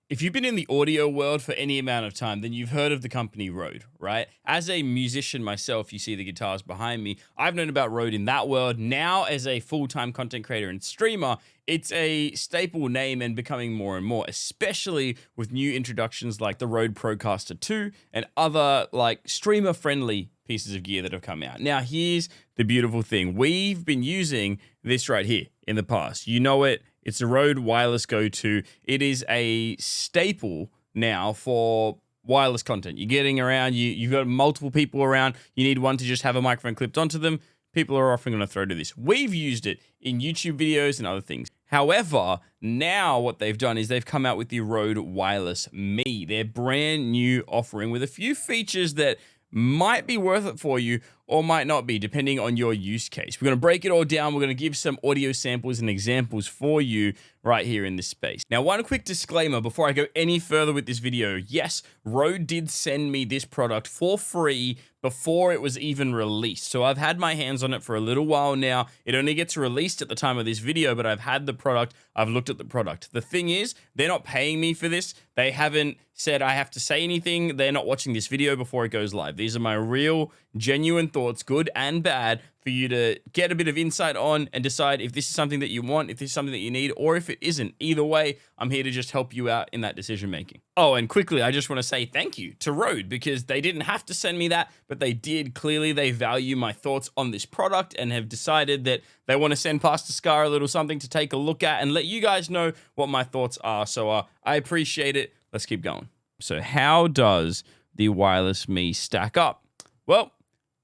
If you've been in the audio world for any amount of time, then you've heard of the company Rode, right? As a musician myself, you see the guitars behind me. I've known about Rode in that world. Now, as a full-time content creator and streamer, it's a staple name and becoming more and more, especially with new introductions like the Rode Procaster 2 and other like streamer-friendly pieces of gear that have come out. Now, here's the beautiful thing. We've been using this right here in the past. You know it. It's a Rode Wireless Go 2. It is a staple now for wireless content. You're getting around, you've got multiple people around, you need one to just have a microphone clipped onto them. People are often going to throw to this. We've used it in YouTube videos and other things. However, now what they've done is they've come out with the Rode Wireless Me, their brand new offering with a few features that might be worth it for you or might not be, depending on your use case. We're going to break it all down. We're going to give some audio samples and examples for you right here in this space. Now, one quick disclaimer before I go any further with this video. Yes, Rode did send me this product for free before it was even released. So I've had my hands on it for a little while now. It only gets released at the time of this video, but I've had the product. I've looked at the product. The thing is, they're not paying me for this. They haven't said I have to say anything. They're not watching this video before it goes live. These are my real, genuine thoughts, good and bad, for you to get a bit of insight on and decide if this is something that you want, if this is something that you need, or if it isn't. Either way, I'm here to just help you out in that decision making. Oh, and quickly, I just want to say thank you to Rode because they didn't have to send me that, but they did. Clearly, they value my thoughts on this product and have decided that they want to send Pastor SKAR a little something to take a look at and let you guys know what my thoughts are. So I appreciate it. Let's keep going. So how does the Wireless Me stack up? Well,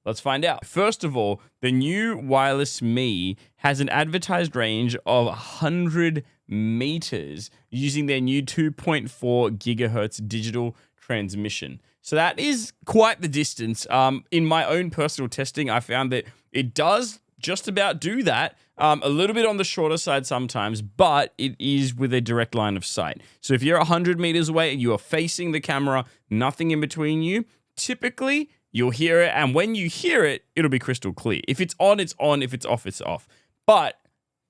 let's find out. First of all, the new Wireless Me has an advertised range of 100 meters using their new 2.4 gigahertz digital transmission. So that is quite the distance. In my own personal testing, I found that it does just about do that. A little bit on the shorter side sometimes, but it is with a direct line of sight. So if you're 100 meters away and you are facing the camera, nothing in between you, typically you'll hear it, and when you hear it, it'll be crystal clear. If it's on, it's on. If it's off, it's off. But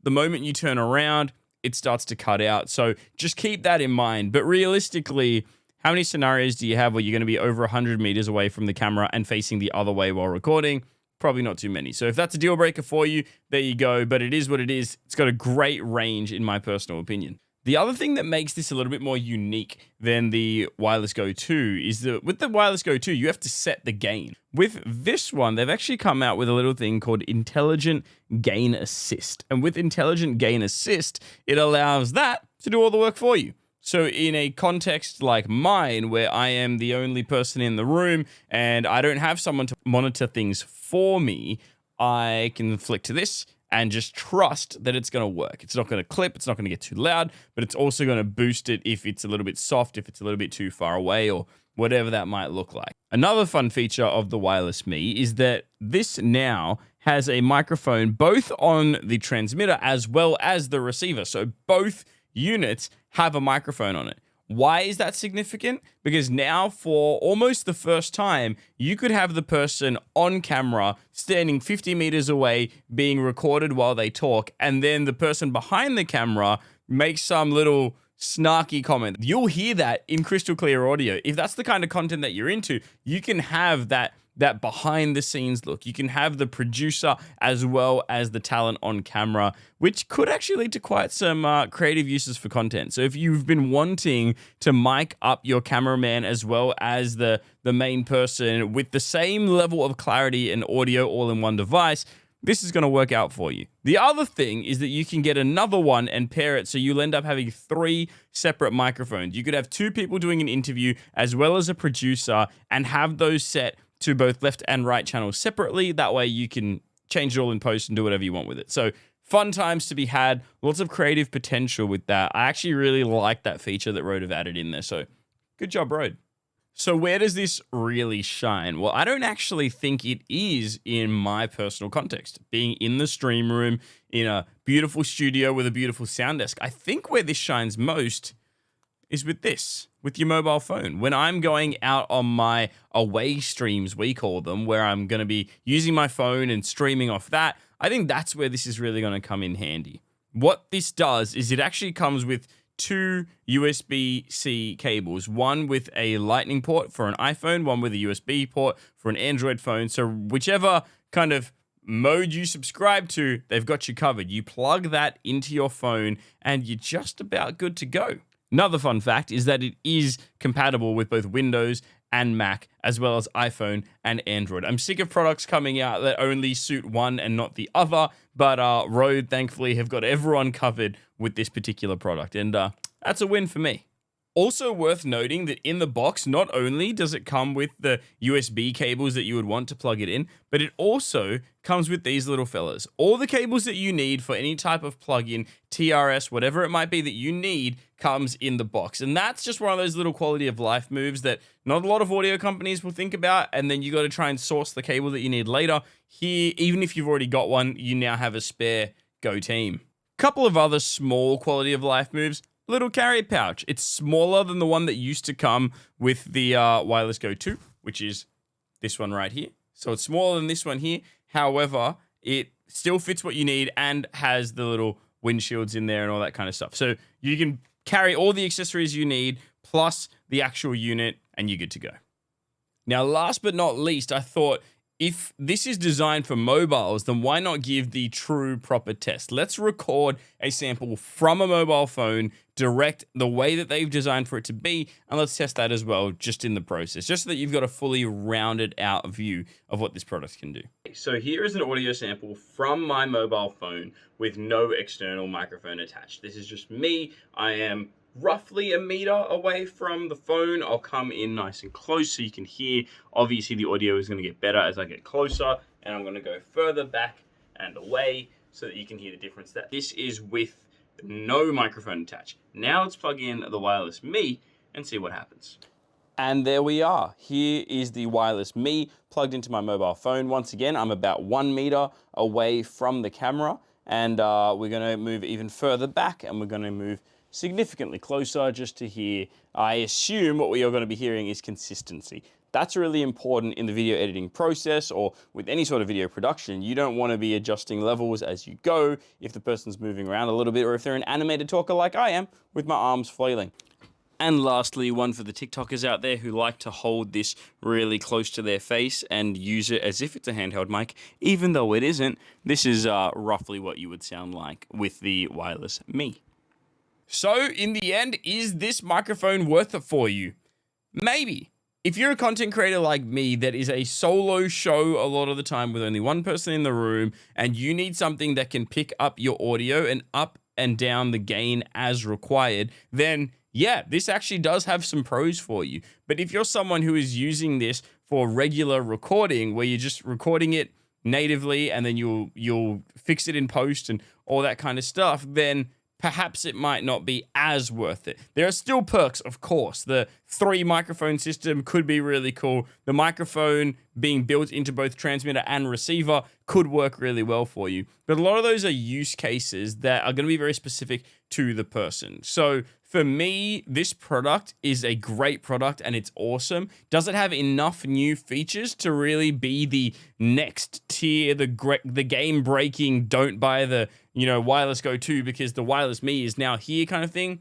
the moment you turn around, it starts to cut out. So just keep that in mind. But realistically, how many scenarios do you have where you're going to be over 100 meters away from the camera and facing the other way while recording? Probably not too many. So if that's a deal breaker for you, there you go. But it is what it is. It's got a great range in my personal opinion. The other thing that makes this a little bit more unique than the Wireless Go 2 is that with the Wireless Go 2, you have to set the gain. With this one, they've actually come out with a little thing called Intelligent Gain Assist. And with Intelligent Gain Assist, it allows that to do all the work for you. So in a context like mine, where I am the only person in the room and I don't have someone to monitor things for me, I can flick to this and just trust that it's going to work. It's not going to clip, it's not going to get too loud, but it's also going to boost it if it's a little bit soft, if it's a little bit too far away, or whatever that might look like. Another fun feature of the Wireless Me is that this now has a microphone both on the transmitter as well as the receiver. So both units have a microphone on it. Why is that significant? Because now for almost the first time, you could have the person on camera standing 50 meters away being recorded while they talk, and then the person behind the camera makes some little snarky comment. You'll hear that in crystal clear audio. If that's the kind of content that you're into, you can have that behind the scenes look. You can have the producer as well as the talent on camera, which could actually lead to quite some creative uses for content. So if you've been wanting to mic up your cameraman as well as the main person with the same level of clarity and audio all in one device, this is going to work out for you. The other thing is that you can get another one and pair it, so you'll end up having 3 separate microphones. You could have 2 people doing an interview as well as a producer and have those set to both left and right channels separately. That way you can change it all in post and do whatever you want with it. So fun times to be had, lots of creative potential with that. I actually really like that feature that Rode have added in there. So good job, Rode. So where does this really shine? Well, I don't actually think it is in my personal context. Being in the stream room, in a beautiful studio with a beautiful sound desk, I think where this shines most is with this, with your mobile phone. When I'm going out on my away streams, we call them, where I'm going to be using my phone and streaming off that, I think that's where this is really going to come in handy. What this does is it actually comes with two USB-C cables, one with a lightning port for an iPhone, one with a USB port for an Android phone. So whichever kind of mode you subscribe to, they've got you covered. You plug that into your phone and you're just about good to go. Another fun fact is that it is compatible with both Windows and Mac, as well as iPhone and Android. I'm sick of products coming out that only suit one and not the other, but Rode, thankfully, have got everyone covered with this particular product, and that's a win for me. Also worth noting that in the box, not only does it come with the USB cables that you would want to plug it in, but it also comes with these little fellas. All the cables that you need for any type of plug-in, TRS, whatever it might be that you need, comes in the box. And that's just one of those little quality of life moves that not a lot of audio companies will think about, and then you got to try and source the cable that you need later. Here, even if you've already got one, you now have a spare. Go team. Couple of other small quality of life moves. Little carry pouch. It's smaller than the one that used to come with the Wireless Go 2, which is this one right here. So it's smaller than this one here. However, it still fits what you need and has the little windshields in there and all that kind of stuff. So you can carry all the accessories you need plus the actual unit and you're good to go. Now, last but not least, I thought, if this is designed for mobiles, then why not give the true proper test? Let's record a sample from a mobile phone, direct the way that they've designed for it to be, and let's test that as well just in the process, just so that you've got a fully rounded out view of what this product can do. So here is an audio sample from my mobile phone with no external microphone attached. This is just me. I am roughly 1 meter away from the phone. I'll come in nice and close so you can hear. Obviously the audio is going to get better as I get closer, and I'm going to go further back and away so that you can hear the difference. That this is with no microphone attached. Now let's plug in the Wireless Me and see what happens. And there we are. Here is the Wireless Me plugged into my mobile phone. Once again, I'm about 1 meter away from the camera, and we're going to move even further back, and we're going to move significantly closer just to hear. I assume what we are going to be hearing is consistency. That's really important in the video editing process or with any sort of video production. You don't want to be adjusting levels as you go if the person's moving around a little bit, or if they're an animated talker like I am with my arms flailing. And lastly, one for the TikTokers out there who like to hold this really close to their face and use it as if it's a handheld mic, even though it isn't. This is roughly what you would sound like with the Wireless Me. So, in the end, is this microphone worth it for you? Maybe. If you're a content creator like me that is a solo show a lot of the time with only one person in the room, and you need something that can pick up your audio and up and down the gain as required, then yeah, this actually does have some pros for you. But if you're someone who is using this for regular recording, where you're just recording it natively and then you'll fix it in post and all that kind of stuff, then perhaps it might not be as worth it. There are still perks, of course. The 3 microphone system could be really cool. The microphone being built into both transmitter and receiver could work really well for you. But a lot of those are use cases that are going to be very specific to the person. So for me, this product is a great product and it's awesome. Does it have enough new features to really be the next tier, the game-breaking, don't buy the Wireless Go 2 because the Wireless Me is now here kind of thing?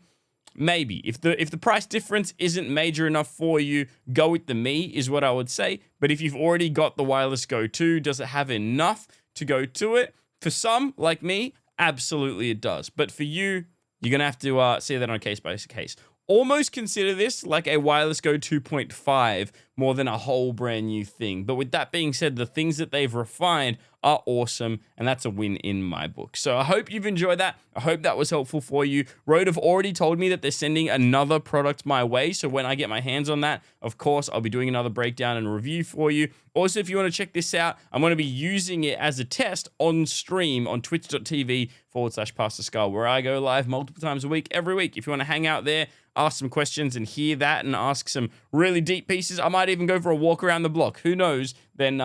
Maybe. If the price difference isn't major enough for you, go with the Me is what I would say. But if you've already got the Wireless Go 2, does it have enough to go to it? For some, like me, absolutely it does. But for you, you're going to have to see that on a case-by-case. Almost consider this like a Wireless Go 2.5 more than a whole brand new thing. But with that being said, the things that they've refined are awesome, and that's a win in my book. So I hope you've enjoyed that. I hope that was helpful for you. Rode have already told me that they're sending another product my way, so when I get my hands on that, of course, I'll be doing another breakdown and review for you. Also, if you want to check this out, I'm going to be using it as a test on stream on twitch.tv/Pastor SKAR, where I go live multiple times a week, every week. If you want to hang out there, ask some questions and hear that and ask some really deep pieces, I might even go for a walk around the block. Who knows? Then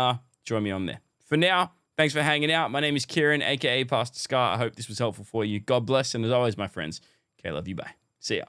join me on there. For now, thanks for hanging out. My name is Kieran, aka Pastor SKAR. I hope this was helpful for you. God bless, and as always, my friends, okay, love you. Bye. See ya.